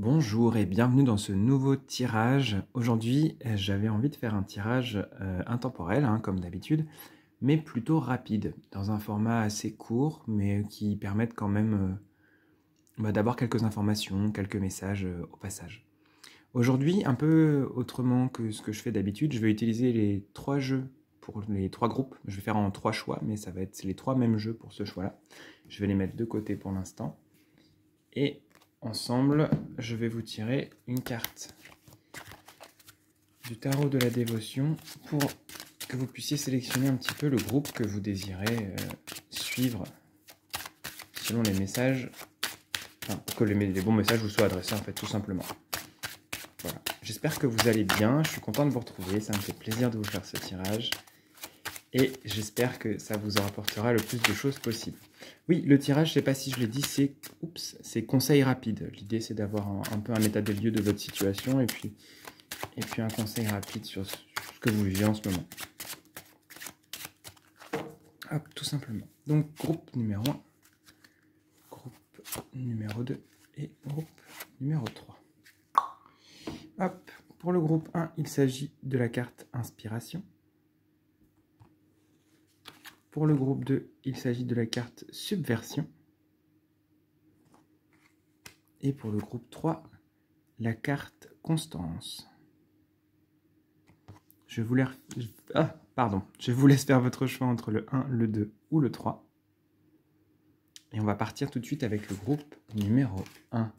Bonjour et bienvenue dans ce nouveau tirage. Aujourd'hui, j'avais envie de faire un tirage intemporel, comme d'habitude, mais plutôt rapide, dans un format assez court, mais qui permette quand même d'avoir quelques informations, quelques messages au passage. Aujourd'hui, un peu autrement que ce que je fais d'habitude, je vais utiliser les 3 jeux pour les 3 groupes. Je vais faire en 3 choix, mais ça va être les 3 mêmes jeux pour ce choix-là. Je vais les mettre de côté pour l'instant. Et ensemble, je vais vous tirer une carte du tarot de la dévotion pour que vous puissiez sélectionner un petit peu le groupe que vous désirez suivre selon les messages, pour que les bons messages vous soient adressés en fait, tout simplement. Voilà. J'espère que vous allez bien, je suis content de vous retrouver, ça me fait plaisir de vous faire ce tirage et j'espère que ça vous apportera le plus de choses possible. Oui, le tirage, je ne sais pas si je l'ai dit, c'est conseil rapide. L'idée, c'est d'avoir un peu un état des lieux de votre situation et puis un conseil rapide sur ce que vous vivez en ce moment. Hop, tout simplement. Donc, groupe numéro 1, groupe numéro 2 et groupe numéro 3. Hop, pour le groupe 1, il s'agit de la carte Inspiration. Pour le groupe 2, il s'agit de la carte Subversion. Et pour le groupe 3, la carte Constance. Je vous laisse faire votre choix entre le 1, le 2 ou le 3. Et on va partir tout de suite avec le groupe numéro 1,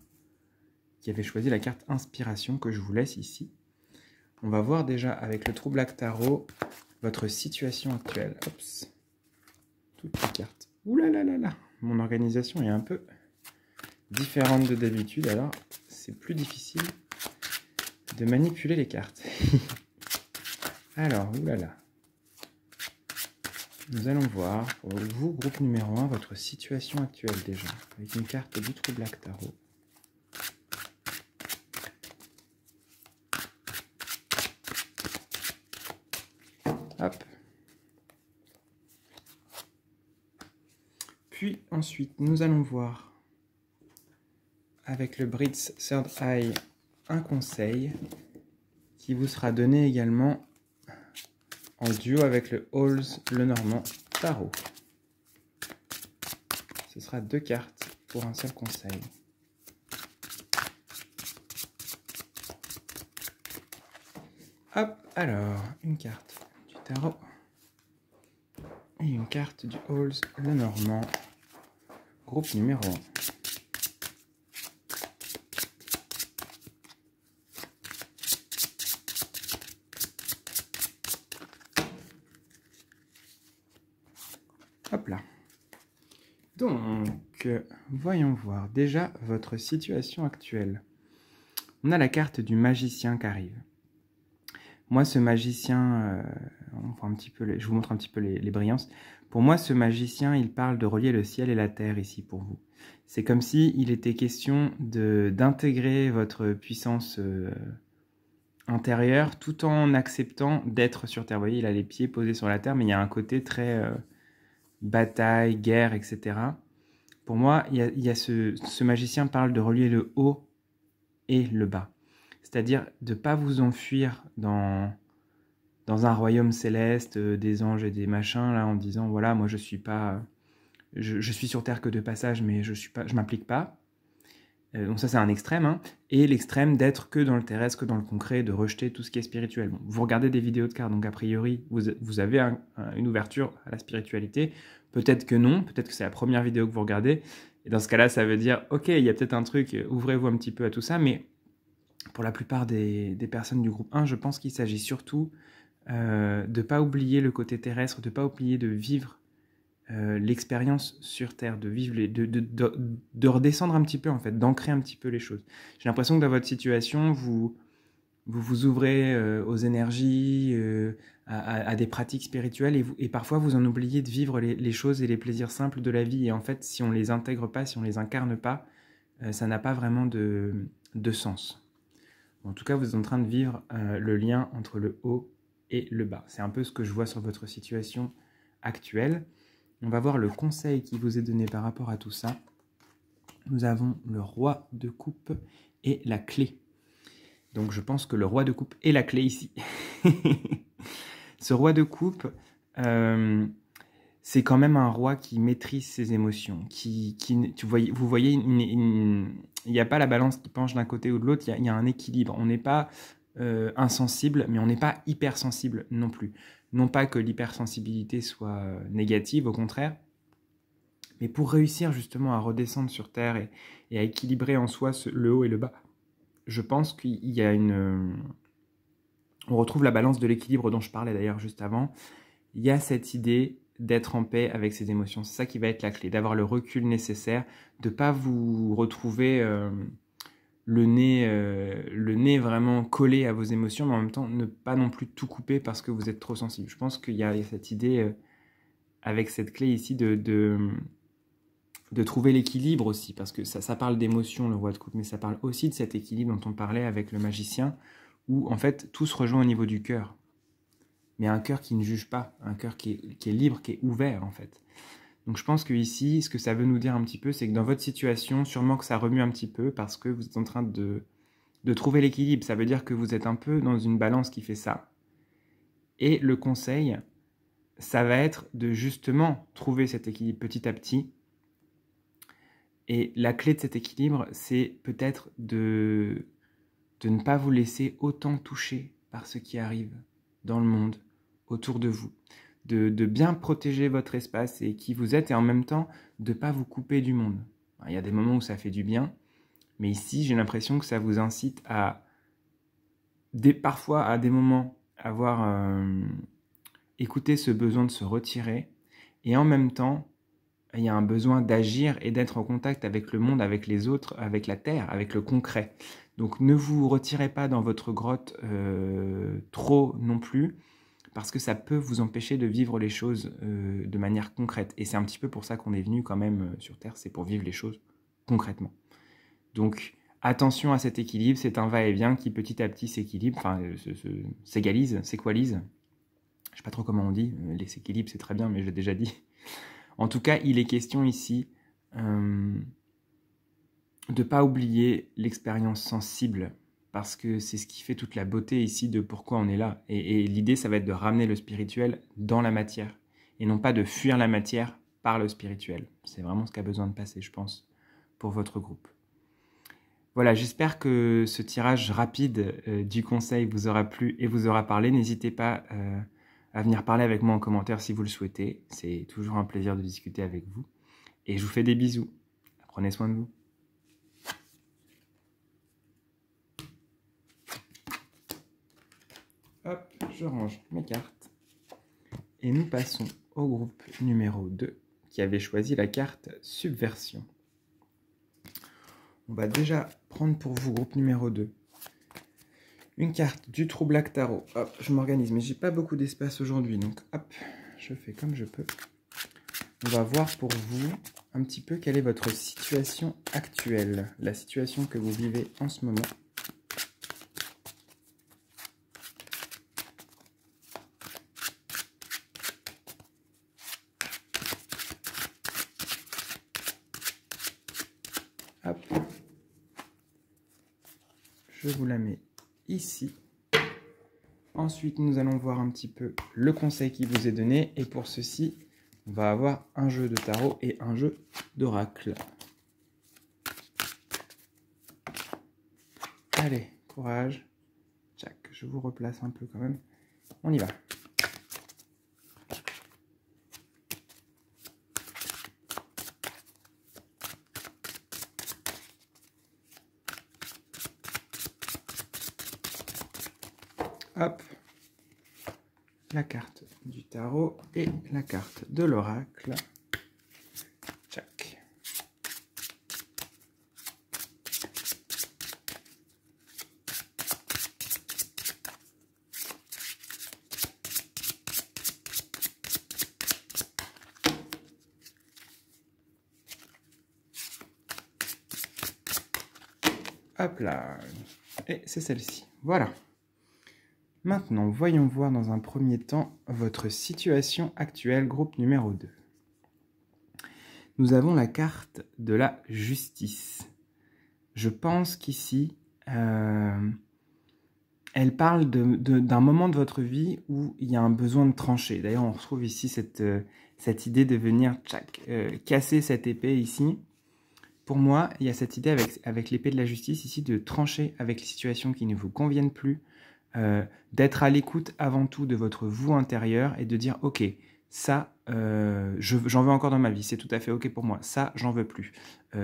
qui avait choisi la carte Inspiration que je vous laisse ici. On va voir déjà avec le True Black Tarot votre situation actuelle. Oups. Toutes les cartes. Ouh là là là là. Mon organisation est un peu différente de d'habitude, alors c'est plus difficile de manipuler les cartes. Alors, oulala. Nous allons voir pour vous, groupe numéro 1, votre situation actuelle déjà, avec une carte du True Black Tarot. Hop. Puis ensuite, nous allons voir avec le Brit's Third Eye un conseil qui vous sera donné également en duo avec le Halls Lenormand Tarot. Ce sera 2 cartes pour un seul conseil. Hop, alors, une carte du tarot et une carte du Halls Lenormand, groupe numéro 1. Hop là. Donc, voyons voir déjà votre situation actuelle. On a la carte du magicien qui arrive. Moi, ce magicien, je vous montre un petit peu les brillances. Pour moi, ce magicien, il parle de relier le ciel et la terre ici pour vous. C'est comme si il était question d'intégrer votre puissance intérieure tout en acceptant d'être sur terre. Vous voyez, il a les pieds posés sur la terre, mais il y a un côté très bataille, guerre, etc. Pour moi, ce magicien parle de relier le haut et le bas. C'est-à-dire de ne pas vous enfuir dans un royaume céleste, des anges et des machins, là, en disant, voilà, moi je suis sur Terre que de passage, mais je m'implique pas. Donc ça, c'est un extrême. Et l'extrême d'être que dans le terrestre, que dans le concret, de rejeter tout ce qui est spirituel. Bon, vous regardez des vidéos de cartes, donc a priori, vous avez une ouverture à la spiritualité. Peut-être que non, peut-être que c'est la première vidéo que vous regardez. Et dans ce cas-là, ça veut dire, ok, il y a peut-être un truc, ouvrez-vous un petit peu à tout ça, mais pour la plupart des personnes du groupe 1, je pense qu'il s'agit surtout de ne pas oublier le côté terrestre, de ne pas oublier de vivre l'expérience sur Terre, de redescendre un petit peu, en fait, d'ancrer un petit peu les choses. J'ai l'impression que dans votre situation, vous ouvrez aux énergies, à des pratiques spirituelles, et parfois vous en oubliez de vivre les choses et les plaisirs simples de la vie. Et en fait, si on les intègre pas, si on les incarne pas, ça n'a pas vraiment de sens. En tout cas, vous êtes en train de vivre le lien entre le haut et le bas. C'est un peu ce que je vois sur votre situation actuelle. On va voir le conseil qui vous est donné par rapport à tout ça. nous avons le roi de coupe et la clé. Donc je pense que le roi de coupe est la clé ici. Ce roi de coupe, c'est quand même un roi qui maîtrise ses émotions. Vous voyez, il n'y a pas la balance qui penche d'un côté ou de l'autre, il y a un équilibre. On n'est pas insensible, mais on n'est pas hypersensible non plus. Non pas que l'hypersensibilité soit négative, au contraire. Mais pour réussir justement à redescendre sur Terre et à équilibrer en soi le haut et le bas, je pense qu'il y a on retrouve la balance de l'équilibre dont je parlais d'ailleurs juste avant. Il y a cette idée d'être en paix avec ses émotions. C'est ça qui va être la clé, d'avoir le recul nécessaire, de ne pas vous retrouver le nez vraiment collé à vos émotions, mais en même temps ne pas non plus tout couper parce que vous êtes trop sensible. Je pense qu'il y a cette idée avec cette clé ici de trouver l'équilibre aussi, parce que ça parle d'émotion, le roi de coupe, mais ça parle aussi de cet équilibre dont on parlait avec le magicien, où en fait tout se rejoint au niveau du cœur. Mais un cœur qui ne juge pas, un cœur qui est libre, qui est ouvert en fait. Donc je pense que ici, ce que ça veut nous dire un petit peu, c'est que dans votre situation, sûrement que ça remue un petit peu parce que vous êtes en train de trouver l'équilibre. Ça veut dire que vous êtes un peu dans une balance qui fait ça. Et le conseil, ça va être de justement trouver cet équilibre petit à petit. Et la clé de cet équilibre, c'est peut-être de ne pas vous laisser autant toucher par ce qui arrive dans le monde, autour de vous. De bien protéger votre espace et qui vous êtes, et en même temps, de ne pas vous couper du monde. Alors, il y a des moments où ça fait du bien, mais ici, j'ai l'impression que ça vous incite à, parfois, à des moments, avoir écouté ce besoin de se retirer, et en même temps, il y a un besoin d'agir et d'être en contact avec le monde, avec les autres, avec la terre, avec le concret. Donc ne vous retirez pas dans votre grotte trop non plus, parce que ça peut vous empêcher de vivre les choses de manière concrète. Et c'est un petit peu pour ça qu'on est venu quand même sur Terre, c'est pour vivre les choses concrètement. Donc attention à cet équilibre, c'est un va-et-vient qui petit à petit s'équilibre, enfin s'égalise, s'équalise. Je ne sais pas trop comment on dit, les s'équilibres c'est très bien, mais j'ai déjà dit. En tout cas, il est question ici de ne pas oublier l'expérience sensible, parce que c'est ce qui fait toute la beauté ici de pourquoi on est là. Et l'idée, ça va être de ramener le spirituel dans la matière, et non pas de fuir la matière par le spirituel. C'est vraiment ce qu'a besoin de passer, je pense, pour votre groupe. Voilà, j'espère que ce tirage rapide du conseil vous aura plu et vous aura parlé. N'hésitez pas à venir parler avec moi en commentaire si vous le souhaitez. C'est toujours un plaisir de discuter avec vous. Et je vous fais des bisous. Prenez soin de vous. Hop, je range mes cartes. Et nous passons au groupe numéro 2 qui avait choisi la carte Subversion. On va déjà prendre pour vous, groupe numéro 2, une carte du True Black Tarot. Hop, je m'organise, mais j'ai pas beaucoup d'espace aujourd'hui, donc hop, je fais comme je peux. On va voir pour vous un petit peu quelle est votre situation actuelle, la situation que vous vivez en ce moment. Hop. Je vous la mets ici. Ensuite, nous allons voir un petit peu le conseil qui vous est donné. Et pour ceci, on va avoir un jeu de tarot et un jeu d'oracle. Allez, courage. Tchac, je vous replace un peu quand même. On y va. Hop, la carte du tarot et la carte de l'oracle. Tchac. Hop là. Et c'est celle-ci. Voilà. Maintenant, voyons voir dans un premier temps votre situation actuelle, groupe numéro 2. nous avons la carte de la justice. Je pense qu'ici, elle parle d'un moment de votre vie où il y a un besoin de trancher. D'ailleurs, on retrouve ici cette idée de venir casser cette épée ici. Pour moi, il y a cette idée avec l'épée de la justice ici de trancher avec les situations qui ne vous conviennent plus, d'être à l'écoute avant tout de votre vous intérieur et de dire « Ok, ça, j'en veux encore dans ma vie, c'est tout à fait ok pour moi, ça, j'en veux plus.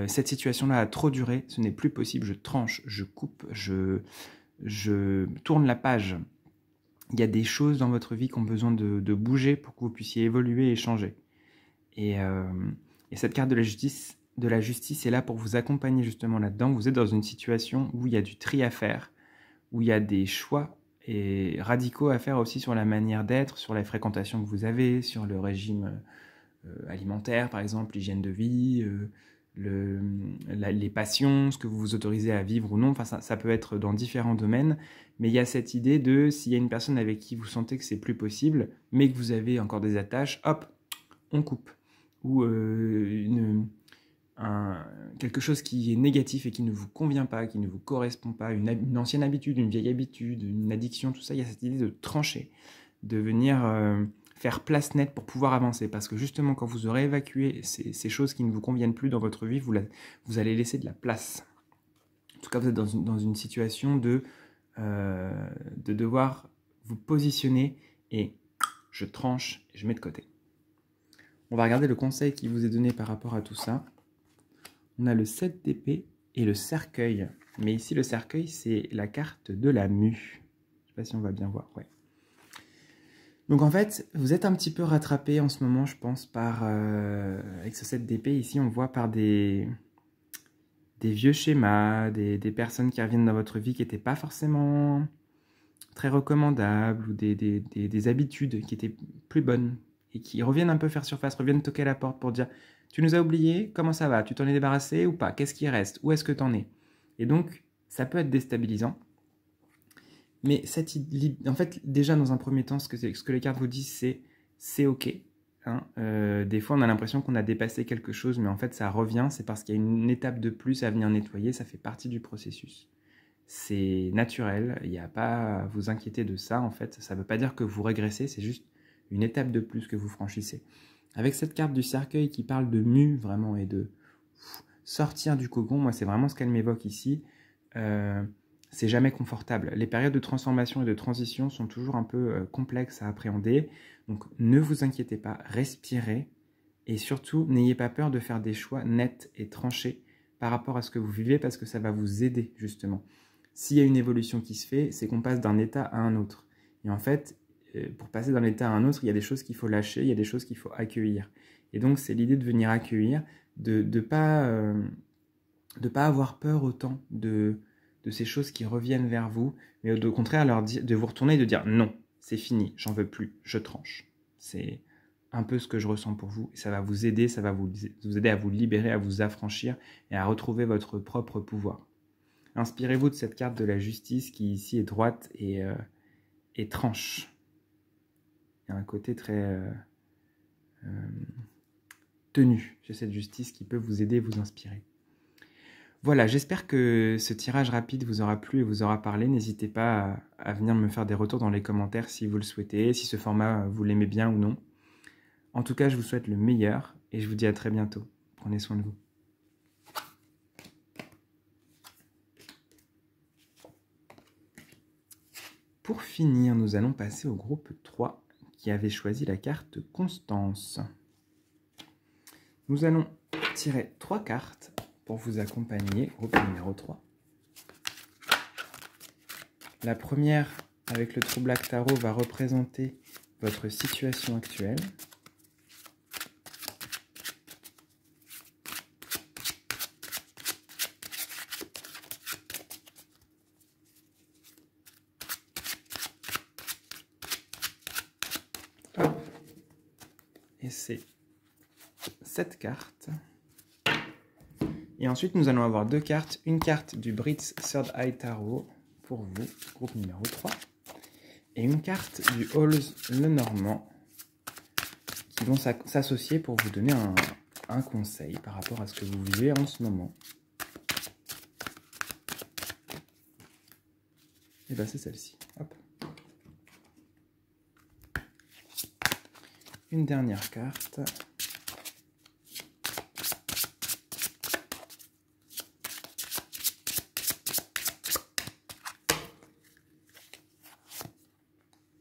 Cette situation-là a trop duré, ce n'est plus possible, je tranche, je coupe, je tourne la page. » Il y a des choses dans votre vie qui ont besoin de bouger pour que vous puissiez évoluer et changer. Et cette carte de la justice est là pour vous accompagner justement là-dedans. Vous êtes dans une situation où il y a du tri à faire, où il y a des choix et radicaux à faire aussi sur la manière d'être, sur la fréquentation que vous avez, sur le régime alimentaire par exemple, l'hygiène de vie, les passions, ce que vous vous autorisez à vivre ou non. Enfin, ça peut être dans différents domaines, mais il y a cette idée de s'il y a une personne avec qui vous sentez que c'est plus possible, mais que vous avez encore des attaches, hop, on coupe. Ou quelque chose qui est négatif et qui ne vous convient pas, qui ne vous correspond pas, une ancienne habitude, une vieille habitude, une addiction, tout ça, il y a cette idée de trancher, de venir faire place nette pour pouvoir avancer. Parce que justement, quand vous aurez évacué ces choses qui ne vous conviennent plus dans votre vie, vous allez laisser de la place. En tout cas, vous êtes dans une situation de devoir vous positionner et je tranche et je mets de côté. On va regarder le conseil qui vous est donné par rapport à tout ça. On a le 7 d'épée et le cercueil. Mais ici, le cercueil, c'est la carte de la mue. Je ne sais pas si on va bien voir. Ouais. Donc en fait, vous êtes un petit peu rattrapé en ce moment, je pense, par avec ce 7 d'épée. Ici, on voit par des vieux schémas, des personnes qui reviennent dans votre vie qui n'étaient pas forcément très recommandables, ou des habitudes qui étaient plus bonnes et qui reviennent un peu faire surface, reviennent toquer à la porte pour dire « Tu nous as oubliés, comment ça va? Tu t'en es débarrassé ou pas? Qu'est-ce qui reste? Où est-ce que t'en es ?» Et donc, ça peut être déstabilisant. Mais en fait, déjà dans un premier temps, ce que les cartes vous disent, c'est ok. Hein. Des fois, on a l'impression qu'on a dépassé quelque chose, mais en fait, ça revient. C'est parce qu'il y a une étape de plus à venir nettoyer. Ça fait partie du processus. C'est naturel. Il n'y a pas à vous inquiéter de ça, en fait. Ça ne veut pas dire que vous régressez. C'est juste une étape de plus que vous franchissez. Avec cette carte du cercueil qui parle de mue, vraiment, et de sortir du cocon, moi, c'est vraiment ce qu'elle m'évoque ici. C'est jamais confortable. Les périodes de transformation et de transition sont toujours un peu complexes à appréhender. Donc, ne vous inquiétez pas, respirez. Et surtout, n'ayez pas peur de faire des choix nets et tranchés par rapport à ce que vous vivez, parce que ça va vous aider, justement. S'il y a une évolution qui se fait, c'est qu'on passe d'un état à un autre. Et en fait, pour passer d'un état à un autre, il y a des choses qu'il faut lâcher, il y a des choses qu'il faut accueillir. Et donc, c'est l'idée de venir accueillir, de pas avoir peur autant de ces choses qui reviennent vers vous, mais au contraire de vous retourner et de dire non, c'est fini, j'en veux plus, je tranche. C'est un peu ce que je ressens pour vous, et ça va vous aider, ça va vous aider à vous libérer, à vous affranchir et à retrouver votre propre pouvoir. Inspirez-vous de cette carte de la justice qui ici est droite et tranche. Il y a un côté très tenu chez cette justice qui peut vous aider, vous inspirer. Voilà, j'espère que ce tirage rapide vous aura plu et vous aura parlé. N'hésitez pas à venir me faire des retours dans les commentaires si vous le souhaitez, si ce format vous l'aimez bien ou non. En tout cas, je vous souhaite le meilleur et je vous dis à très bientôt. Prenez soin de vous. Pour finir, nous allons passer au groupe 3 qui avait choisi la carte Constance. Nous allons tirer 3 cartes pour vous accompagner, groupe numéro 3. La première, avec le True Black Tarot, va représenter votre situation actuelle. Hop. Et c'est cette carte. Et ensuite, nous allons avoir 2 cartes. Une carte du Brit's Third Eye Tarot pour vous, groupe numéro 3. Et une carte du Halls Lenormand qui vont s'associer pour vous donner un conseil par rapport à ce que vous vivez en ce moment. Et bien c'est celle-ci. Hop. Une dernière carte.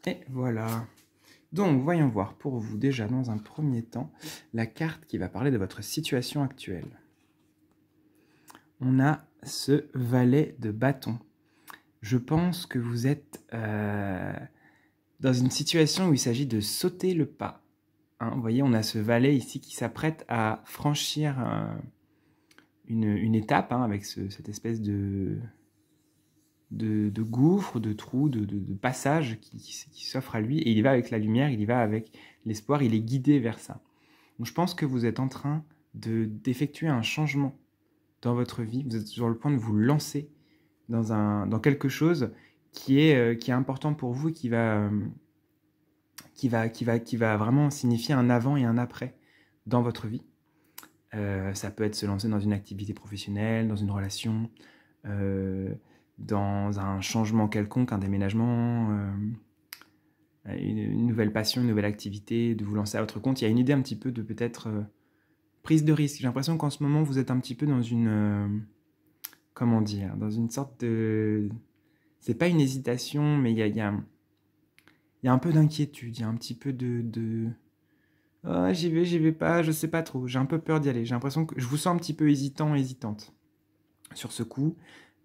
Et voilà. Donc, voyons voir pour vous déjà dans un premier temps la carte qui va parler de votre situation actuelle. On a ce valet de bâton. Je pense que vous êtes dans une situation où il s'agit de sauter le pas. Hein, vous voyez, on a ce valet ici qui s'apprête à franchir une étape hein, avec cette espèce de gouffre, de trou, de passage qui s'offre à lui. Et il y va avec la lumière, il y va avec l'espoir, il est guidé vers ça. Donc je pense que vous êtes en train d'effectuer un changement dans votre vie. Vous êtes sur le point de vous lancer dans quelque chose qui est important pour vous et qui va vraiment signifier un avant et un après dans votre vie. Ça peut être se lancer dans une activité professionnelle, dans une relation, dans un changement quelconque, un déménagement, une nouvelle passion, une nouvelle activité, de vous lancer à votre compte. Il y a une idée un petit peu de peut-être prise de risque. J'ai l'impression qu'en ce moment, vous êtes un petit peu dans une... comment dire, dans une sorte de... C'est pas une hésitation, mais il y a un peu d'inquiétude, il y a un petit peu de... Oh, j'y vais pas, je sais pas trop, j'ai un peu peur d'y aller. J'ai l'impression que je vous sens un petit peu hésitant, hésitante sur ce coup.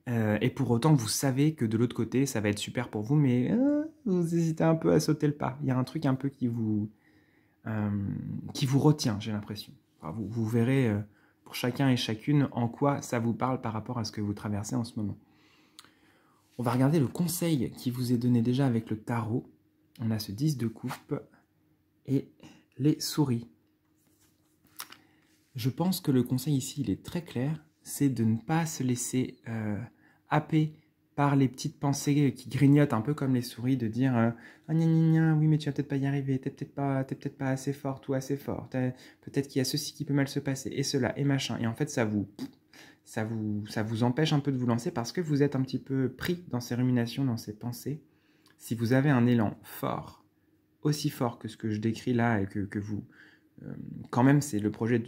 Et pour autant, vous savez que de l'autre côté, ça va être super pour vous, mais vous hésitez un peu à sauter le pas. Il y a un truc un peu qui vous retient, j'ai l'impression. Enfin, vous verrez pour chacun et chacune en quoi ça vous parle par rapport à ce que vous traversez en ce moment. On va regarder le conseil qui vous est donné déjà avec le tarot. On a ce 10 de coupe et les souris. Je pense que le conseil ici, il est très clair, c'est de ne pas se laisser happer par les petites pensées qui grignotent un peu comme les souris, de dire ah gna gna gna, oui mais tu vas peut-être pas y arriver, t'es peut-être pas assez forte ou assez fort, peut-être qu'il y a ceci qui peut mal se passer, et cela, et machin, et en fait ça vous empêche un peu de vous lancer parce que vous êtes un petit peu pris dans ces ruminations, dans ces pensées. Si vous avez un élan fort, aussi fort que ce que je décris là, et que vous, quand même c'est le projet,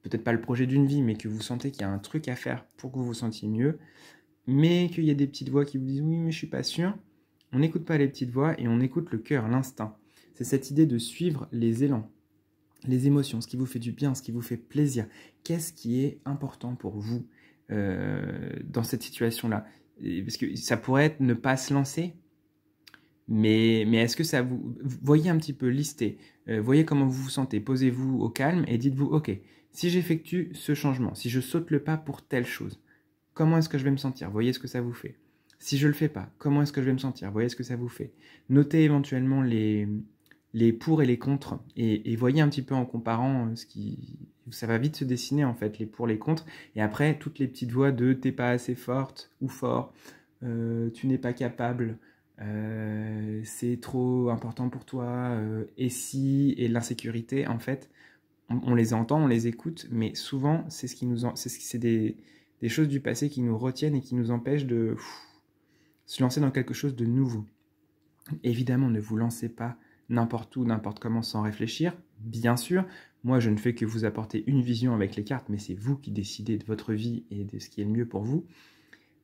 peut-être pas le projet d'une vie, mais que vous sentez qu'il y a un truc à faire pour que vous vous sentiez mieux, mais qu'il y a des petites voix qui vous disent « oui, mais je suis pas sûr », on n'écoute pas les petites voix et on écoute le cœur, l'instinct. C'est cette idée de suivre les élans, les émotions, ce qui vous fait du bien, ce qui vous fait plaisir. Qu'est-ce qui est important pour vous dans cette situation-là? Parce que ça pourrait être ne pas se lancer, mais est-ce que ça vous... Voyez un petit peu, listez, voyez comment vous vous sentez, posez-vous au calme et dites-vous « ok, si j'effectue ce changement, si je saute le pas pour telle chose, comment est-ce que je vais me sentir? Voyez ce que ça vous fait. Si je ne le fais pas, comment est-ce que je vais me sentir? Voyez ce que ça vous fait. Notez éventuellement les pour et les contre et voyez un petit peu en comparant ce qui... Ça va vite se dessiner en fait, les pour, les contre. Et après, toutes les petites voix de t'es pas assez forte ou fort, tu n'es pas capable, c'est trop important pour toi, et si, et l'insécurité, en fait, on les entend, on les écoute, mais souvent, c'est ce qui nous c'est des choses du passé qui nous retiennent et qui nous empêchent de se lancer dans quelque chose de nouveau. Évidemment, ne vous lancez pas n'importe où, n'importe comment sans réfléchir. Bien sûr, moi je ne fais que vous apporter une vision avec les cartes, mais c'est vous qui décidez de votre vie et de ce qui est le mieux pour vous.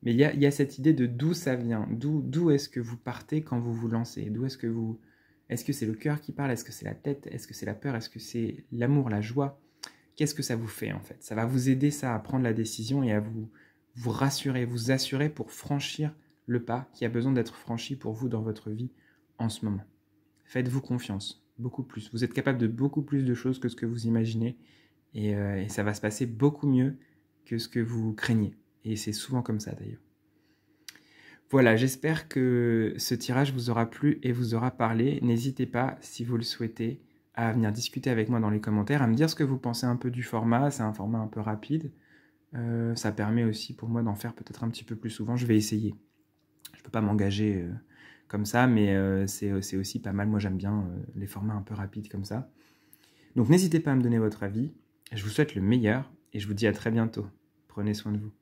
Mais il y a cette idée de d'où ça vient, d'où est-ce que vous partez quand vous vous lancez, d'où est-ce que vous... Est-ce que c'est le cœur qui parle, est-ce que c'est la tête, est-ce que c'est la peur, est-ce que c'est l'amour, la joie? Qu'est-ce que ça vous fait en fait? Ça va vous aider ça à prendre la décision et à vous rassurer, vous assurer pour franchir le pas qui a besoin d'être franchi pour vous dans votre vie en ce moment. Faites-vous confiance, beaucoup plus. Vous êtes capable de beaucoup plus de choses que ce que vous imaginez et ça va se passer beaucoup mieux que ce que vous craignez. Et c'est souvent comme ça d'ailleurs. Voilà, j'espère que ce tirage vous aura plu et vous aura parlé. N'hésitez pas, si vous le souhaitez, à venir discuter avec moi dans les commentaires, à me dire ce que vous pensez un peu du format. C'est un format un peu rapide. Ça permet aussi pour moi d'en faire peut-être un petit peu plus souvent. Je vais essayer. Je ne peux pas m'engager comme ça, mais c'est aussi pas mal. Moi, j'aime bien les formats un peu rapides comme ça. Donc, n'hésitez pas à me donner votre avis. Je vous souhaite le meilleur et je vous dis à très bientôt. Prenez soin de vous.